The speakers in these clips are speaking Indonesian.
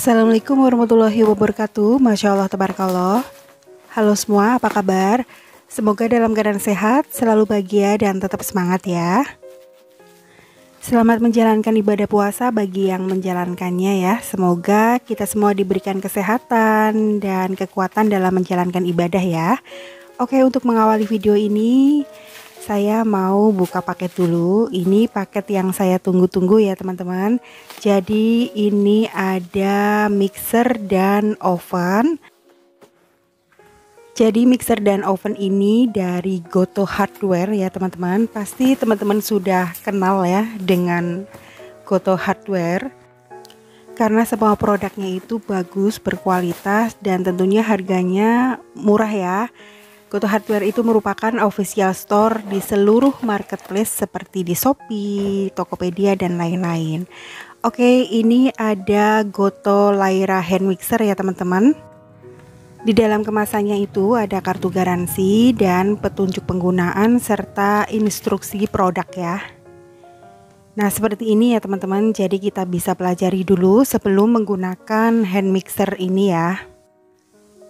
Assalamualaikum warahmatullahi wabarakatuh. Masya Allah, tabarakallah. Halo semua, apa kabar? Semoga dalam keadaan sehat, selalu bahagia dan tetap semangat ya. Selamat menjalankan ibadah puasa bagi yang menjalankannya ya. Semoga kita semua diberikan kesehatan dan kekuatan dalam menjalankan ibadah ya. Oke, untuk mengawali video ini saya mau buka paket dulu. Ini paket yang saya tunggu-tunggu ya teman-teman. Jadi ini ada mixer dan oven. Jadi mixer dan oven ini dari Goto Hardware ya teman-teman. Pasti teman-teman sudah kenal ya dengan Goto Hardware, karena semua produknya itu bagus, berkualitas, dan tentunya harganya murah ya. Goto Hardware itu merupakan official store di seluruh marketplace seperti di Shopee, Tokopedia, dan lain-lain. Oke, ini ada Goto Lyra hand mixer ya teman-teman. Di dalam kemasannya itu ada kartu garansi dan petunjuk penggunaan serta instruksi produk ya. Nah, seperti ini ya teman-teman. Jadi kita bisa pelajari dulu sebelum menggunakan hand mixer ini ya.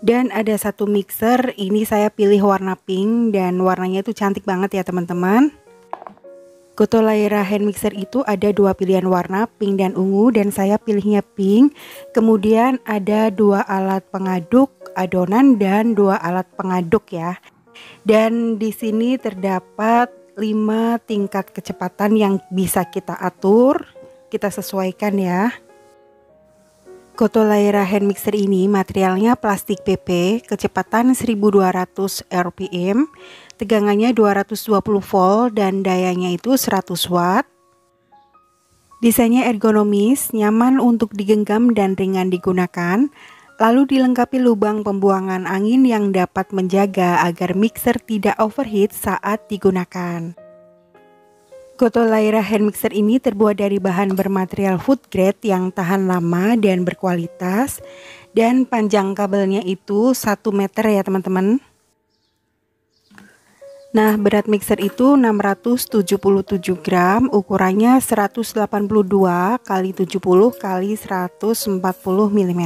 Dan ada satu mixer, ini saya pilih warna pink dan warnanya itu cantik banget ya teman-teman. Goto Lyra hand mixer itu ada dua pilihan warna, pink dan ungu, dan saya pilihnya pink. Kemudian ada dua alat pengaduk adonan dan dua alat pengaduk ya. Dan di sini terdapat 5 tingkat kecepatan yang bisa kita atur, kita sesuaikan ya. Goto Lyra hand mixer ini materialnya plastik PP, kecepatan 1200 rpm, tegangannya 220 volt dan dayanya itu 100 watt. Desainnya ergonomis, nyaman untuk digenggam dan ringan digunakan. Lalu dilengkapi lubang pembuangan angin yang dapat menjaga agar mixer tidak overheat saat digunakan. Goto Lyra hand mixer ini terbuat dari bahan bermaterial food grade yang tahan lama dan berkualitas, dan panjang kabelnya itu 1 meter ya teman-teman. Nah, berat mixer itu 677 gram, ukurannya 182 x 70 x 140 mm.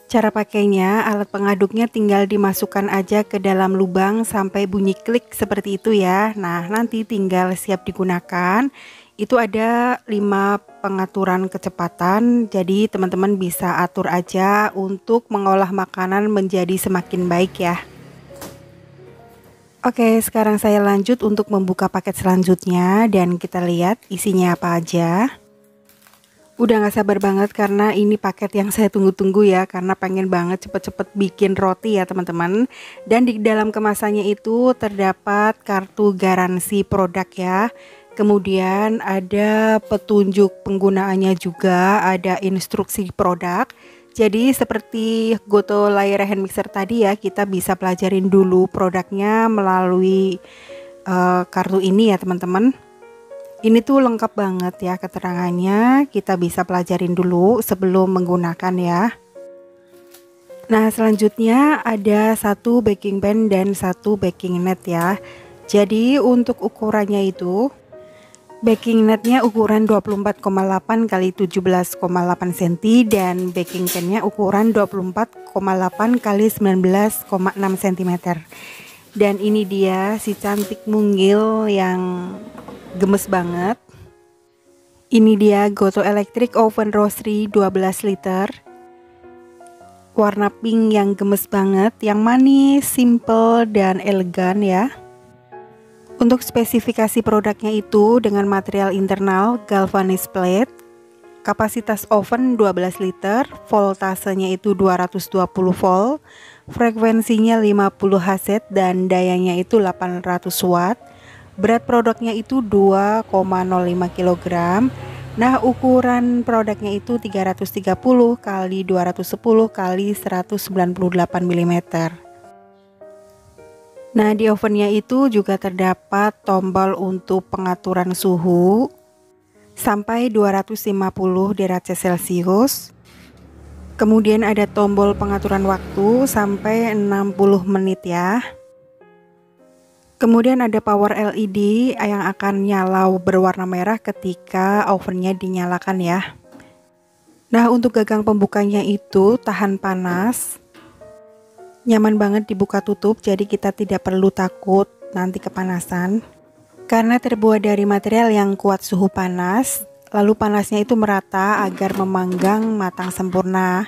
Cara pakainya, alat pengaduknya tinggal dimasukkan aja ke dalam lubang sampai bunyi klik seperti itu ya. Nah, nanti tinggal siap digunakan. Itu ada 5 pengaturan kecepatan, jadi teman-teman bisa atur aja untuk mengolah makanan menjadi semakin baik ya. Oke, sekarang saya lanjut untuk membuka paket selanjutnya dan kita lihat isinya apa aja. Udah gak sabar banget karena ini paket yang saya tunggu-tunggu ya, karena pengen banget cepet-cepet bikin roti ya teman-teman. Dan di dalam kemasannya itu terdapat kartu garansi produk ya. Kemudian ada petunjuk penggunaannya juga, ada instruksi produk. Jadi seperti Goto Lyra hand mixer tadi ya, kita bisa pelajarin dulu produknya melalui kartu ini ya teman-teman. Ini tuh lengkap banget ya keterangannya, kita bisa pelajarin dulu sebelum menggunakan ya. Nah, selanjutnya ada satu baking pan dan satu baking net ya. Jadi untuk ukurannya itu, baking netnya ukuran 24,8 x 17,8 cm dan baking pannya ukuran 24,8 x 19,6 cm. Dan ini dia si cantik mungil yang gemes banget. Ini dia Goto Electric Oven Roastery 12 liter. Warna pink yang gemes banget, yang manis, simple, dan elegan ya. Untuk spesifikasi produknya itu dengan material internal galvanized plate, kapasitas oven 12 liter, voltasenya itu 220 volt, frekuensinya 50 Hz dan dayanya itu 800 watt. Berat produknya itu 2,05 kg. Nah, ukuran produknya itu 330 x 210 x 198 mm. Nah, di ovennya itu juga terdapat tombol untuk pengaturan suhu sampai 250 derajat Celcius. Kemudian ada tombol pengaturan waktu sampai 60 menit ya. Kemudian ada power LED yang akan nyala berwarna merah ketika ovennya dinyalakan ya. Nah, untuk gagang pembukanya itu tahan panas, nyaman banget dibuka tutup, jadi kita tidak perlu takut nanti kepanasan. Karena terbuat dari material yang kuat suhu panas, lalu panasnya itu merata agar memanggang matang sempurna.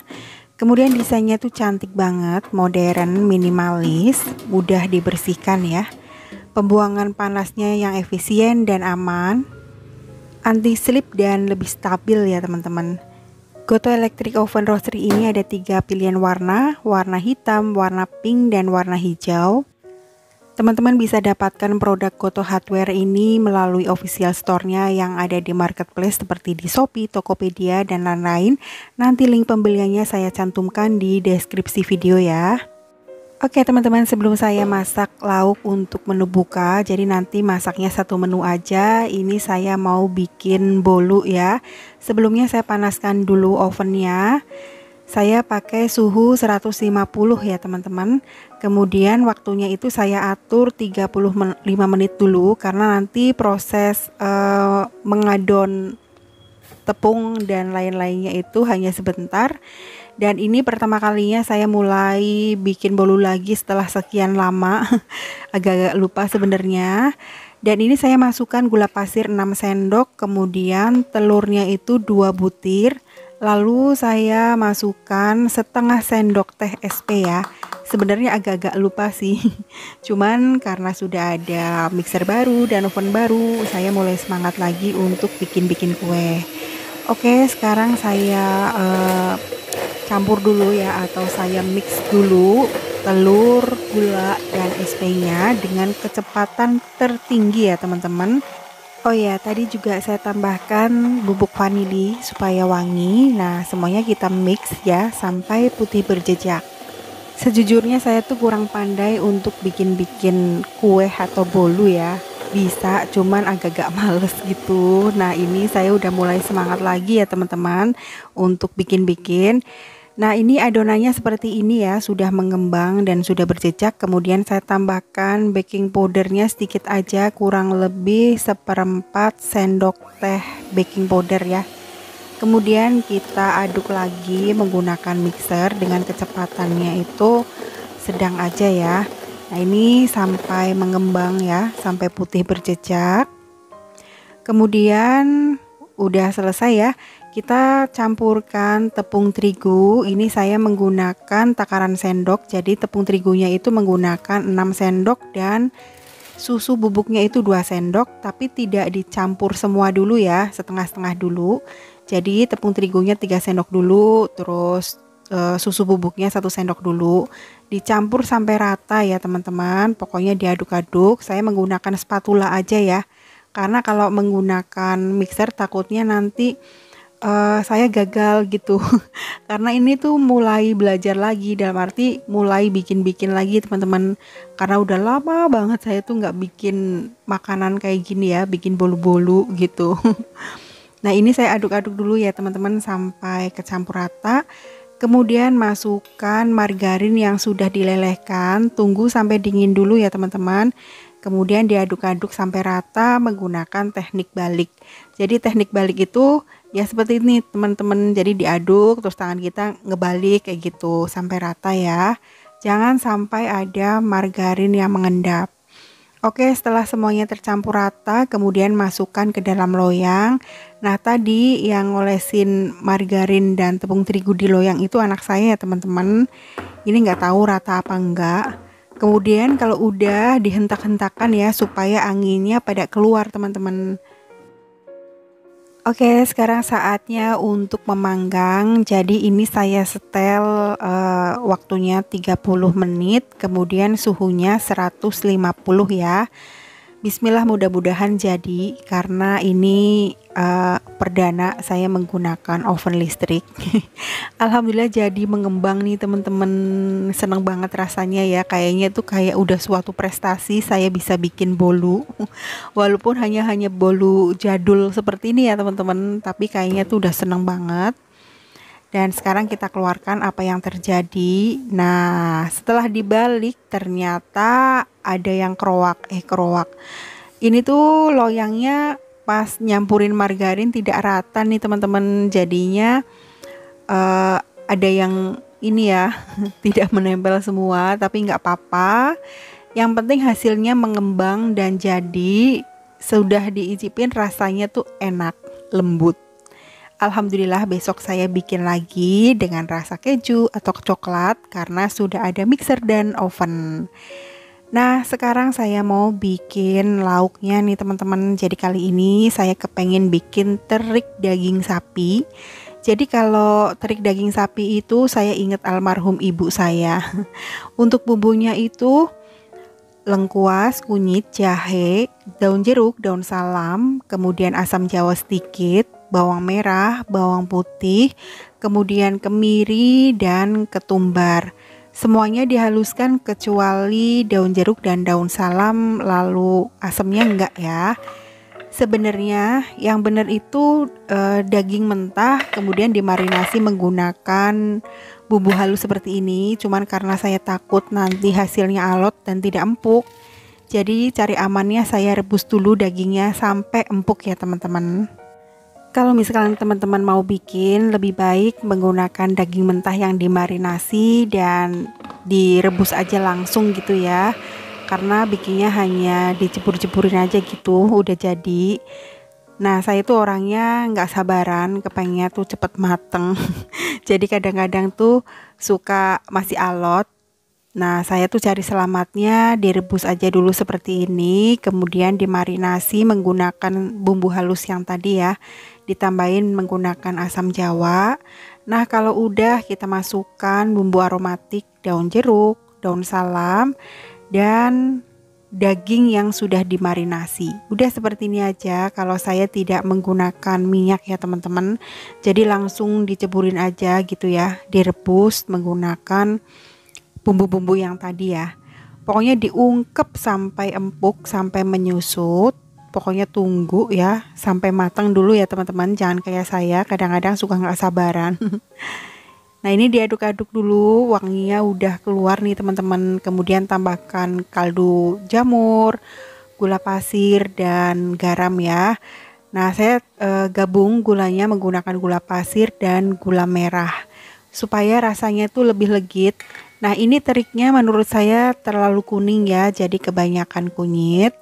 Kemudian desainnya tuh cantik banget, modern, minimalis, mudah dibersihkan ya. Pembuangan panasnya yang efisien dan aman, anti slip dan lebih stabil ya teman-teman. Goto Electric Oven Roastery ini ada 3 pilihan warna, warna hitam, warna pink, dan warna hijau. Teman-teman bisa dapatkan produk Goto Hardware ini melalui official store-nya yang ada di marketplace seperti di Shopee, Tokopedia, dan lain-lain. Nanti link pembeliannya saya cantumkan di deskripsi video ya. Oke teman-teman, sebelum saya masak lauk untuk menu buka, jadi nanti masaknya satu menu aja. Ini saya mau bikin bolu ya. Sebelumnya saya panaskan dulu ovennya. Saya pakai suhu 150 ya teman-teman. Kemudian waktunya itu saya atur 35 menit dulu, karena nanti proses mengadon tepung dan lain-lainnya itu hanya sebentar. Dan ini pertama kalinya saya mulai bikin bolu lagi setelah sekian lama. Agak-agak lupa sebenarnya. Dan ini saya masukkan gula pasir 6 sendok, kemudian telurnya itu 2 butir. Lalu saya masukkan setengah sendok teh SP ya. Sebenarnya agak-agak lupa sih. Cuman karena sudah ada mixer baru dan oven baru, saya mulai semangat lagi untuk bikin-bikin kue. Oke, sekarang saya campur dulu ya, atau saya mix dulu telur, gula, dan SP-nya dengan kecepatan tertinggi ya teman-teman. Oh ya, tadi juga saya tambahkan bubuk vanili supaya wangi. Nah, semuanya kita mix ya sampai putih berjejak. Sejujurnya saya tuh kurang pandai untuk bikin-bikin kue atau bolu ya. Bisa, cuman agak-agak males gitu. Nah, ini saya udah mulai semangat lagi ya teman-teman untuk bikin-bikin. Nah, ini adonannya seperti ini ya, sudah mengembang dan sudah berjejak. Kemudian saya tambahkan baking powdernya sedikit aja, kurang lebih 1/4 sendok teh baking powder ya. Kemudian kita aduk lagi menggunakan mixer dengan kecepatannya itu sedang aja ya. Nah, ini sampai mengembang ya, sampai putih berjejak. Kemudian udah selesai ya. Kita campurkan tepung terigu. Ini saya menggunakan takaran sendok, jadi tepung terigunya itu menggunakan 6 sendok dan susu bubuknya itu 2 sendok, tapi tidak dicampur semua dulu ya, setengah-setengah dulu. Jadi tepung terigunya 3 sendok dulu, terus susu bubuknya 1 sendok dulu. Dicampur sampai rata ya teman-teman. Pokoknya diaduk-aduk. Saya menggunakan spatula aja ya. Karena kalau menggunakan mixer takutnya nanti saya gagal gitu. Karena ini tuh mulai belajar lagi, dalam arti mulai bikin-bikin lagi teman-teman. Karena udah lama banget saya tuh nggak bikin makanan kayak gini ya, bikin bolu-bolu gitu. Nah, ini saya aduk-aduk dulu ya teman-teman sampai kecampur rata. Kemudian masukkan margarin yang sudah dilelehkan. Tunggu sampai dingin dulu ya teman-teman. Kemudian diaduk-aduk sampai rata menggunakan teknik balik. Jadi teknik balik itu ya seperti ini teman-teman. Jadi diaduk terus tangan kita ngebalik kayak gitu sampai rata ya. Jangan sampai ada margarin yang mengendap. Oke, setelah semuanya tercampur rata, kemudian masukkan ke dalam loyang. Nah, tadi yang ngolesin margarin dan tepung terigu di loyang itu anak saya ya teman-teman. Ini nggak tahu rata apa enggak. Kemudian kalau udah dihentak-hentakan ya supaya anginnya pada keluar teman-teman. Oke, sekarang saatnya untuk memanggang. Jadi ini saya setel waktunya 30 menit, kemudian suhunya 150 ya. Bismillah, mudah-mudahan jadi, karena ini perdana saya menggunakan oven listrik. Alhamdulillah jadi mengembang nih teman-teman, seneng banget rasanya ya, kayaknya tuh kayak udah suatu prestasi saya bisa bikin bolu. Walaupun hanya bolu jadul seperti ini ya teman-teman, tapi kayaknya tuh udah seneng banget. Dan sekarang kita keluarkan apa yang terjadi. Nah, setelah dibalik ternyata ada yang kerowak. Ini tuh loyangnya pas nyampurin margarin tidak rata nih teman-teman. Jadinya ada yang ini ya tidak menempel semua, tapi nggak apa-apa. Yang penting hasilnya mengembang dan jadi. Sudah diicipin rasanya tuh enak, lembut. Alhamdulillah besok saya bikin lagi dengan rasa keju atau coklat karena sudah ada mixer dan oven. Nah, sekarang saya mau bikin lauknya nih teman-teman. Jadi kali ini saya kepengen bikin terik daging sapi. Jadi kalau terik daging sapi itu saya ingat almarhum ibu saya. Untuk bumbunya itu lengkuas, kunyit, jahe, daun jeruk, daun salam, kemudian asam jawa sedikit, bawang merah, bawang putih, kemudian kemiri dan ketumbar. Semuanya dihaluskan kecuali daun jeruk dan daun salam, lalu asamnya enggak ya. Sebenarnya yang benar itu daging mentah kemudian dimarinasi menggunakan bumbu halus seperti ini. Cuman karena saya takut nanti hasilnya alot dan tidak empuk, jadi cari amannya saya rebus dulu dagingnya sampai empuk ya teman-teman. Kalau misalkan teman-teman mau bikin, lebih baik menggunakan daging mentah yang dimarinasi dan direbus aja langsung gitu ya. Karena bikinnya hanya dicebur-ceburin aja gitu, udah jadi. Nah, saya tuh orangnya nggak sabaran, kepengennya tuh cepet mateng. Jadi kadang-kadang tuh suka masih alot. Nah, saya tuh cari selamatnya direbus aja dulu seperti ini, kemudian dimarinasi menggunakan bumbu halus yang tadi ya, ditambahin menggunakan asam jawa. Nah, kalau udah kita masukkan bumbu aromatik, daun jeruk, daun salam, dan daging yang sudah dimarinasi. Udah seperti ini aja. Kalau saya tidak menggunakan minyak ya teman-teman, jadi langsung diceburin aja gitu ya, direbus menggunakan bumbu-bumbu yang tadi ya. Pokoknya diungkep sampai empuk, sampai menyusut. Pokoknya tunggu ya sampai matang dulu ya teman-teman, jangan kayak saya kadang-kadang suka nggak sabaran. Nah, ini diaduk-aduk dulu, wanginya udah keluar nih teman-teman. Kemudian tambahkan kaldu jamur, gula pasir, dan garam ya. Nah, saya gabung gulanya menggunakan gula pasir dan gula merah supaya rasanya tuh lebih legit. Nah, ini triknya menurut saya terlalu kuning ya, jadi kebanyakan kunyit.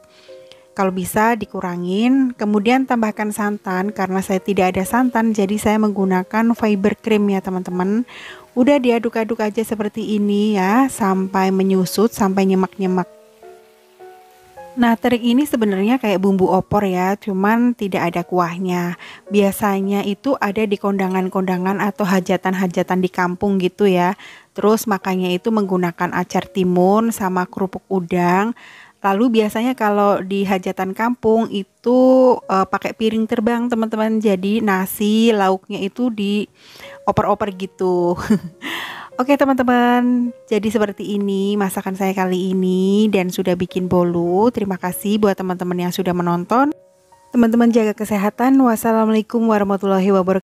Kalau bisa dikurangin, kemudian tambahkan santan. Karena saya tidak ada santan, jadi saya menggunakan fiber cream ya teman-teman. Udah diaduk-aduk aja seperti ini ya, sampai menyusut, sampai nyemak-nyemak. Nah, teri ini sebenarnya kayak bumbu opor ya, cuman tidak ada kuahnya. Biasanya itu ada di kondangan-kondangan atau hajatan-hajatan di kampung gitu ya. Terus makanya itu menggunakan acar timun sama kerupuk udang. Lalu biasanya kalau di hajatan kampung itu pakai piring terbang teman-teman. Jadi nasi lauknya itu di oper-oper gitu. Oke teman-teman, jadi seperti ini masakan saya kali ini dan sudah bikin bolu. Terima kasih buat teman-teman yang sudah menonton. Teman-teman jaga kesehatan. Wassalamualaikum warahmatullahi wabarakatuh.